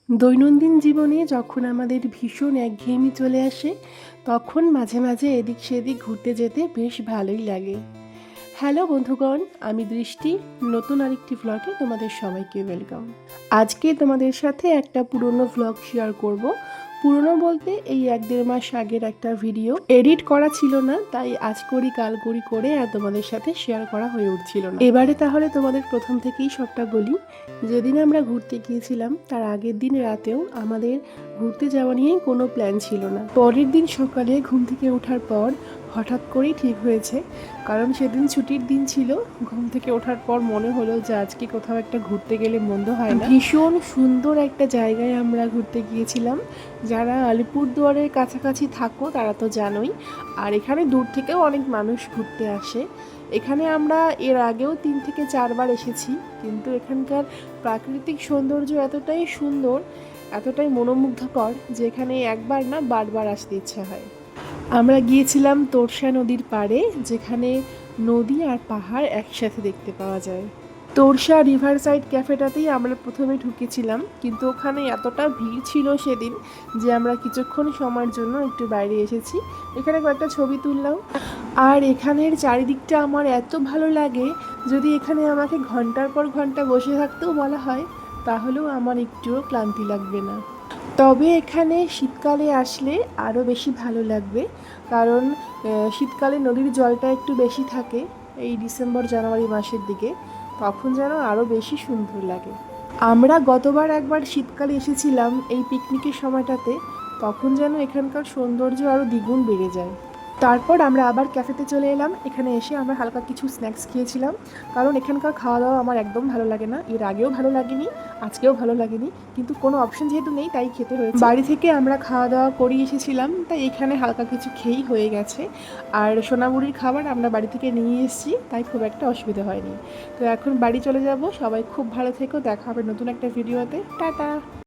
দৈনন্দিন জীবনে যখন আমাদের ভীষণ একঘেয়েমি চলে আসে তখন মাঝে মাঝে এদিক সেদিক ঘুরতে যেতে বেশ ভালোই লাগে। হ্যালো বন্ধুগণ, আমি দৃষ্টি। নতুন আরেকটি ভ্লগে তোমাদের সবাইকে ওয়েলকাম। আজকে তোমাদের সাথে একটা পুরনো ভ্লগ শেয়ার করব। পুরনো বলতে এই 1-1.5 মাস আগের একটা ভিডিও এডিট করা ছিল না, তাই আজ করি কাল করি করে আর তোমাদের সাথে শেয়ার করা হয়ে উঠছিল না। এবারে তাহলে তোমাদের প্রথম থেকেই সবটা বলি। যেদিন আমরা ঘুরতে গিয়েছিলাম তার আগের দিন রাতেও আমাদের ঘুরতে যাওয়া নিয়ে কোনো প্ল্যান ছিল না। পরের দিন সকালে ঘুম থেকে ওঠার পর হঠাৎ করেই ঠিক হয়েছে, কারণ সেদিন ছুটির দিন ছিল। ঘুম থেকে ওঠার পর মনে হলো যে আজকে কোথাও একটা ঘুরতে গেলে মন্দ হয় না। ভীষণ সুন্দর একটা জায়গায় আমরা ঘুরতে গিয়েছিলাম। যারা আলিপুরদুয়ারের কাছাকাছি থাকো তারা তো জানোই, আর এখানে দূর থেকেও অনেক মানুষ ঘুরতে আসে। এখানে আমরা এর আগেও 3 থেকে 4 বার এসেছি, কিন্তু এখানকার প্রাকৃতিক সৌন্দর্য এতটাই সুন্দর, এতটাই মনোমুগ্ধকর যে এখানে একবার না বারবার আসতে ইচ্ছা হয়। আমরা গিয়েছিলাম তোরসা নদীর পাড়ে, যেখানে নদী আর পাহাড় একসাথে দেখতে পাওয়া যায়। তোরসা রিভার সাইড ক্যাফেটাতেই আমরা প্রথমে ঢুকেছিলাম, কিন্তু ওখানে এতটা ভিড় ছিল সেদিন যে আমরা কিছুক্ষণ সময়ের জন্য একটু বাইরে এসেছি। এখানে কয়েকটা ছবি তুললাম। আর এখানের চারিদিকটা আমার এত ভালো লাগে, যদি এখানে আমাকে ঘন্টার পর ঘন্টা বসে থাকতেও বলা হয় তাহলেও আমার একটুও ক্লান্তি লাগবে না। তবে এখানে শীতকালে আসলে আরও বেশি ভালো লাগবে, কারণ শীতকালে নদীর জলটা একটু বেশি থাকে এই ডিসেম্বর জানুয়ারি মাসের দিকে, তখন যেন আরও বেশি সুন্দর লাগে। আমরা গতবার একবার শীতকালে এসেছিলাম এই পিকনিকের সময়টাতে, তখন যেন এখানকার সৌন্দর্য আরও দ্বিগুণ বেড়ে যায়। তারপর আমরা আবার ক্যাফেতে চলে এলাম। এখানে এসে আমরা হালকা কিছু স্ন্যাক্স খেয়েছিলাম, কারণ এখানকার খাওয়া দাওয়া আমার একদম ভালো লাগে না। এর আগেও ভালো লাগেনি, আজকেও ভালো লাগেনি, কিন্তু কোনো অপশন যেহেতু নেই তাই খেতে হয়েছে। বাড়ি থেকে আমরা খাওয়া দাওয়া করিয়ে এসেছিলাম, তাই এখানে হালকা কিছু খেয়েই হয়ে গেছে। আর সোনামুড়ির খাবার আমরা বাড়ি থেকে নিয়ে এসেছি, তাই খুব একটা অসুবিধা হয়নি। তো এখন বাড়ি চলে যাব। সবাই খুব ভালো থেকো, দেখা হবে নতুন একটা ভিডিওতে। টাটা।